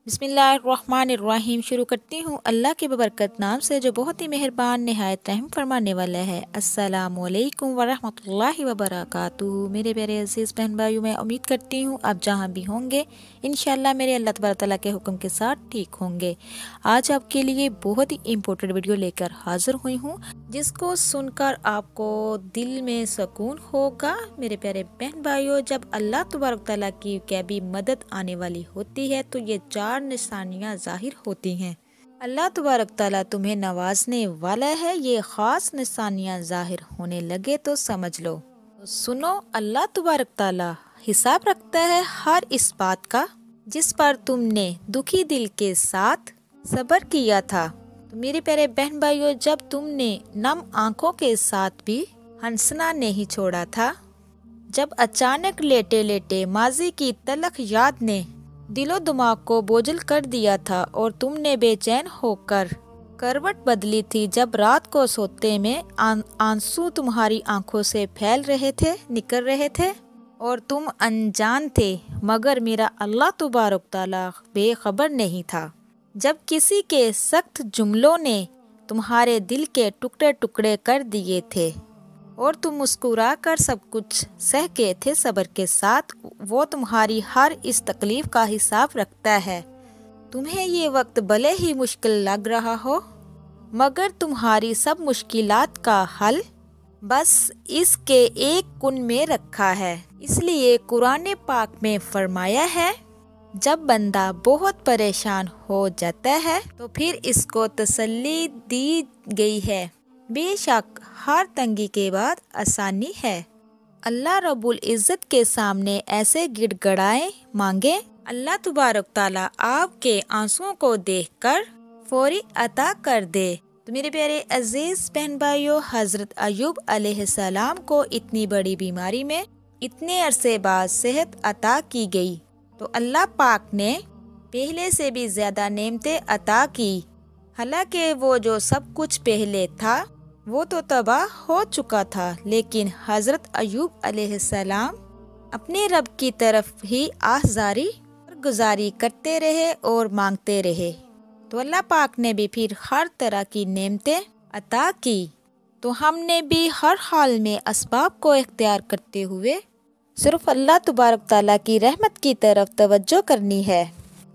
बिस्मिल्लाहिर्रहमानिर्रहीम। शुरू करती हूँ अल्लाह के बबरकत नाम से जो बहुत ही मेहरबान नहायत रहम फरमाने वाला है। अस्सलामु अलैकुम वरहमतुल्लाहि वबरकातुहू। मेरे प्यारे अज़ीज़ बहन भाइयों, मैं उम्मीद करती हूँ आप जहाँ भी होंगे इंशाअल्लाह मेरे अल्लाह तबारक तआला के हुक्म के साथ ठीक होंगे। आज आपके लिए बहुत ही इम्पोर्टेंट वीडियो लेकर हाजिर हुई हूँ जिसको सुनकर आपको दिल में सुकून होगा। मेरे प्यारे बहन भाइयों, जब अल्लाह तबारक तआला की कैबी मदद आने वाली होती है तो ये चार निशानियां जाहिर होती हैं। अल्लाह तबारक तआला तुम्हें नवाजने वाला है। ये खास निशानियां जाहिर होने लगे तो समझ लो। तो सुनो, अल्लाह तबारक तआला हिसाब रखता है हर इस बात का जिस पर तुमने दुखी दिल के साथ सब्र किया था। तो मेरे प्यारे बहन भाइयों, जब तुमने नम आंखों के साथ भी हंसना नहीं छोड़ा था, जब अचानक लेटे लेटे माजी की तलख याद ने दिलो दिमाग को बोझल कर दिया था और तुमने बेचैन होकर करवट बदली थी, जब रात को सोते में आंसू तुम्हारी आंखों से फैल रहे थे, निकल रहे थे और तुम अनजान थे, मगर मेरा अल्लाह तबारक तआला बेखबर नहीं था। जब किसी के सख्त जुमलों ने तुम्हारे दिल के टुकड़े टुकड़े कर दिए थे और तुम मुस्कुरा कर सब कुछ सह के थे सब्र के साथ, वो तुम्हारी हर इस तकलीफ का हिसाब रखता है। तुम्हें ये वक्त भले ही मुश्किल लग रहा हो, मगर तुम्हारी सब मुश्किलात का हल बस इसके एक कुन में रखा है। इसलिए कुरान पाक में फरमाया है, जब बंदा बहुत परेशान हो जाता है तो फिर इसको तसल्ली दी गई है, बेशक हर तंगी के बाद आसानी है। अल्लाह रब्बुल इज़्ज़त के सामने ऐसे गिड़गड़ाए मांगे, अल्लाह तबारक तआला आपके आंसुओं को देखकर फौरी अता कर दे। तो मेरे प्यारे अजीज बहन भाइयों, हजरत अय्यूब अलैहिस्सलाम को इतनी बड़ी बीमारी में इतने अरसे बाद सेहत अता की गई, तो अल्लाह पाक ने पहले से भी ज्यादा नेमतें अता की। हालांकि वो जो सब कुछ पहले था वो तो तबाह हो चुका था, लेकिन हजरत अय्यूब अलैहिस्सलाम अपने रब की तरफ ही आहजारी और गुजारी करते रहे और मांगते रहे, तो अल्लाह पाक ने भी फिर हर तरह की नेमतें अता की। तो हमने भी हर हाल में असबाब को इख्तियार करते हुए सिर्फ अल्लाह तबारक तआला की रहमत की तरफ तवज्जो करनी है।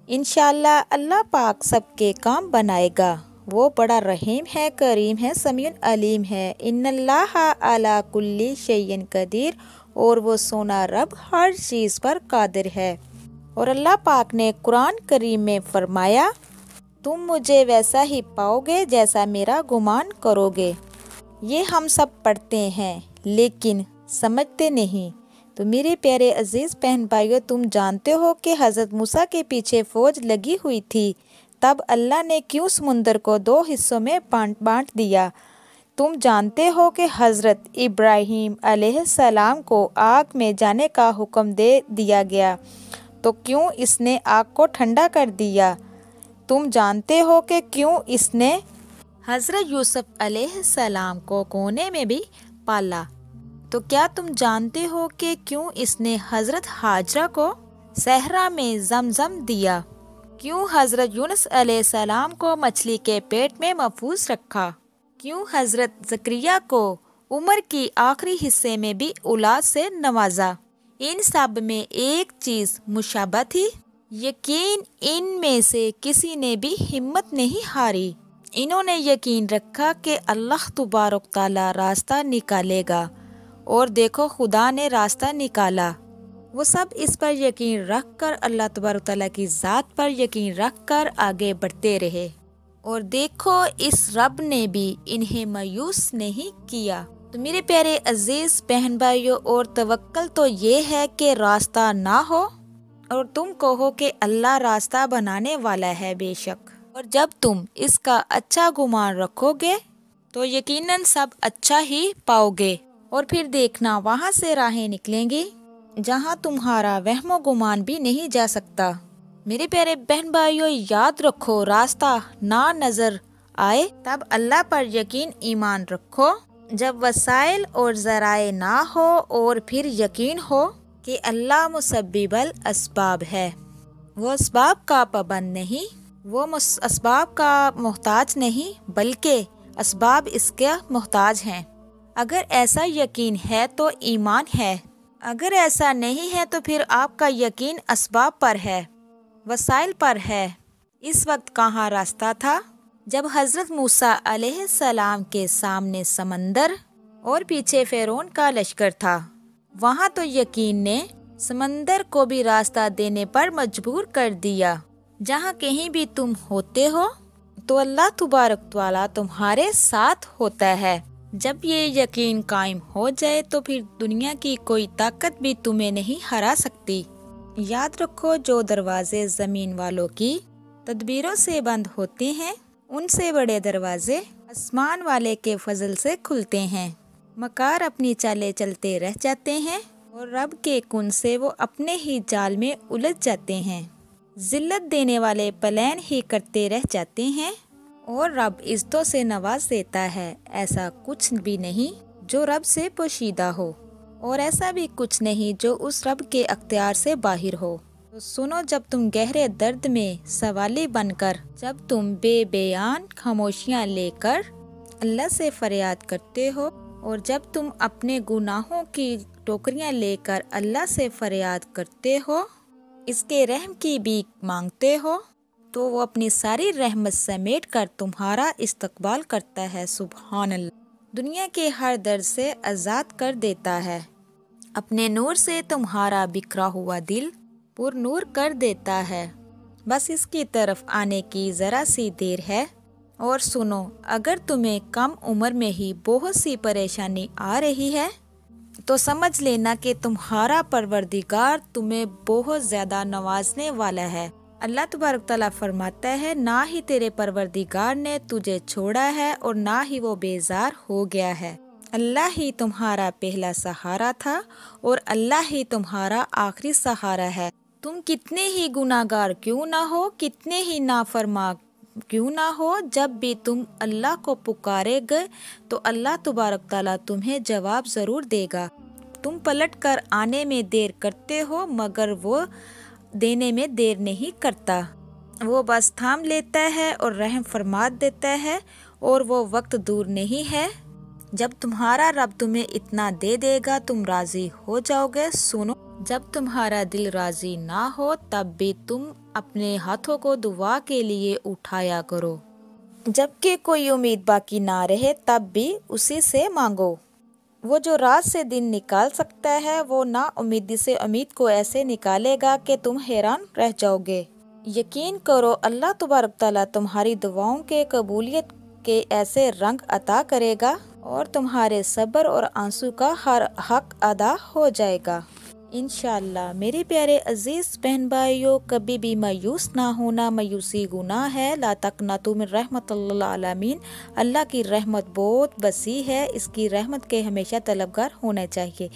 इंशाअल्लाह अल्लाह पाक सबके काम बनाएगा। वो बड़ा रहीम है, करीम है, समीउन अलीम है। इन्नल्लाहा अला कुल्ली शैइन कदीर, और वो सोना रब हर चीज़ पर कादिर है। और अल्लाह पाक ने कुरान करीम में फरमाया, तुम मुझे वैसा ही पाओगे जैसा मेरा गुमान करोगे। ये हम सब पढ़ते हैं लेकिन समझते नहीं। तो मेरे प्यारे अजीज़ बहन भाइयों, तुम जानते हो कि हज़रत मूसा के पीछे फ़ौज लगी हुई थी, तब अल्लाह ने क्यों समुंदर को दो हिस्सों में बांट दिया। तुम जानते हो कि हज़रत इब्राहीम अलैहिस्सलाम को आग में जाने का हुक्म दे दिया गया, तो क्यों इसने आग को ठंडा कर दिया। तुम जानते हो कि क्यों इसने हज़रत यूसुफ अलैहिस्सलाम को कोने में भी पाला। तो क्या तुम जानते हो कि क्यों इसने हज़रत हाजरा को सहरा में ज़मज़म दिया, क्यों हज़रत यूनुस अलैहिस्सलाम को मछली के पेट में महफूज रखा, क्यों हज़रत ज़करिया को उम्र की आखिरी हिस्से में भी औलाद से नवाजा। इन सब में एक चीज़ मुशाबह थी, यकीन इनमें से किसी ने भी हिम्मत नहीं हारी। इन्होंने यकीन रखा कि अल्लाह तबारक तआला रास्ता निकालेगा, और देखो खुदा ने रास्ता निकाला। वो सब इस पर यकीन रख कर, अल्लाह तबारक तआला की ज़ात पर यकीन रख कर आगे बढ़ते रहे, और देखो इस रब ने भी इन्हें मायूस नहीं किया। तो मेरे प्यारे अजीज़ बहन भाइयों, और तवक्कल तो ये है कि रास्ता ना हो और तुम कहो कि अल्लाह रास्ता बनाने वाला है बेशक, और जब तुम इसका अच्छा गुमान रखोगे तो यकीनन सब अच्छा ही पाओगे, और फिर देखना वहाँ से राहें निकलेंगी जहाँ तुम्हारा वहमो गुमान भी नहीं जा सकता। मेरे प्यारे बहन भाइयों, याद रखो, रास्ता ना नजर आए तब अल्लाह पर यकीन ईमान रखो, जब वसाइल और ज़राए ना हो और फिर यकीन हो कि अल्लाह मुसब्बिबल असबाब है। وہ اسباب کا پابند نہیں، وہ اسباب کا محتاج نہیں، بلکہ اسباب اس کے محتاج ہیں۔ اگر ایسا یقین ہے تو ایمان ہے، اگر ایسا نہیں ہے تو پھر آپ کا یقین اسباب پر ہے، وسائل پر ہے۔ اس وقت کہاں راستہ تھا جب حضرت موسیٰ علیہ السلام کے سامنے سمندر اور پیچھے فرعون کا لشکر تھا۔ وہاں تو یقین نے سمندر کو بھی راستہ دینے پر مجبور کر دیا۔ جہاں کہیں بھی تم ہوتے ہو تو اللہ تبارک تعالیٰ تمہارے ساتھ ہوتا ہے۔ جب یہ یقین قائم ہو جائے تو پھر دنیا کی کوئی طاقت بھی تمہیں نہیں ہرا سکتی۔ یاد رکھو، جو دروازے زمین والوں کی تدبیروں سے بند ہوتے ہیں، ان سے بڑے دروازے آسمان والے کے فضل سے کھلتے ہیں۔ مکار اپنی چالیں چلتے رہ جاتے ہیں اور رب کے کن سے وہ اپنے ہی جال میں الجھ جاتے ہیں۔ ذلت دینے والے پلین ہی کرتے رہ جاتے ہیں اور رب عزتوں سے نواز دیتا ہے۔ ایسا کچھ بھی نہیں جو رب سے پوشیدہ ہو، اور ایسا بھی کچھ نہیں جو اس رب کے اختیار سے باہر ہو۔ تو سنو، جب تم گہرے درد میں سوالی بن کر، جب تم بے بیان خاموشیاں لے کر اللہ سے فریاد کرتے ہو، اور جب تم اپنے گناہوں کی ٹوکریاں لے کر اللہ سے فریاد کرتے ہو، اس کے رحم کی بھیک مانگتے ہو، تو وہ اپنی ساری رحمت سمیٹ کر تمہارا استقبال کرتا ہے۔ سبحان اللہ، دنیا کے ہر درد سے آزاد کر دیتا ہے، اپنے نور سے تمہارا بکھرا ہوا دل پر نور کر دیتا ہے۔ بس اس کی طرف آنے کی ذرا سی دیر ہے۔ اور سنو، اگر تمہیں کم عمر میں ہی بہت سی پریشانی آ رہی ہے تو سمجھ لینا کہ تمہارا پروردگار تمہیں بہت زیادہ نوازنے والا ہے۔ اللہ تبارک تعالیٰ فرماتا ہے، نہ ہی تیرے پروردگار نے تجھے چھوڑا ہے اور نہ ہی وہ بیزار ہو گیا ہے۔ اللہ ہی تمہارا پہلا سہارا تھا اور اللہ ہی تمہارا آخری سہارا ہے۔ تم کتنے ہی گناہ گار کیوں نہ ہو، کتنے ہی نافرمان کیوں نہ ہو، جب بھی تم اللہ کو پکارے گے تو اللہ تبارک تعالیٰ تمہیں جواب ضرور دے گا۔ تم پلٹ کر آنے میں دیر کرتے ہو، مگر وہ دینے میں دیر نہیں کرتا۔ وہ بس تھام لیتا ہے اور رحم فرما دیتا ہے، اور وہ وقت دور نہیں ہے جب تمہارا رب تمہیں اتنا دے دے گا تم راضی ہو جاؤ گے۔ سنو، جب تمہارا دل راضی نہ ہو تب بھی تم اپنے ہاتھوں کو دعا کے لیے اٹھایا کرو، جب کہ کوئی امید باقی نہ رہے تب بھی اسی سے مانگو۔ وہ جو رات سے دن نکال سکتا ہے، وہ نا امیدی سے امید کو ایسے نکالے گا کہ تم حیران رہ جاؤ گے۔ یقین کرو، اللہ تبارک تعالیٰ تمہاری دعاؤں کے قبولیت کے ایسے رنگ عطا کرے گا اور تمہارے صبر اور آنسو کا ہر حق ادا ہو جائے گا انشاءاللہ۔ میرے پیارے عزیز بہن بھائیوں، کبھی بھی مایوس نہ ہونا، مایوسی گناہ ہے۔ لا تقنطوا من رحمت اللہ العالمین۔ اللہ کی رحمت بہت وسیع ہے، اس کی رحمت کے ہمیشہ طلبگار ہونا چاہیے۔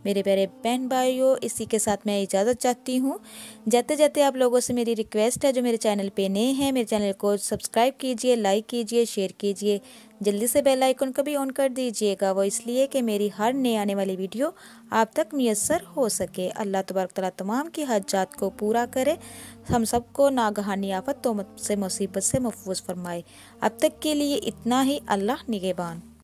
میرے پیارے بہن بھائیوں، اسی کے ساتھ میں اجازت چاہتی ہوں۔ جاتے جاتے آپ لوگوں سے میری ریکویسٹ ہے، جو میرے چینل پہ نئے ہیں، میرے چینل کو سبسکرائب کیجئے، لائک کیجئے، شیئر کیجئے، جلدی سے بیل آئیکن کو بھی آن کر دیجئے گا۔ وہ اس لیے کہ میری ہر نئے آنے والی ویڈیو آپ تک میسر ہو سکے۔ اللہ تبارک تعالیٰ تمام کی حاجات کو پورا کرے، ہم سب کو ناگہانی آفت تہمت سے مصیبت سے محفوظ فرمائے۔ اب تک کے لیے اتنا ہی۔ اللہ نگہبان۔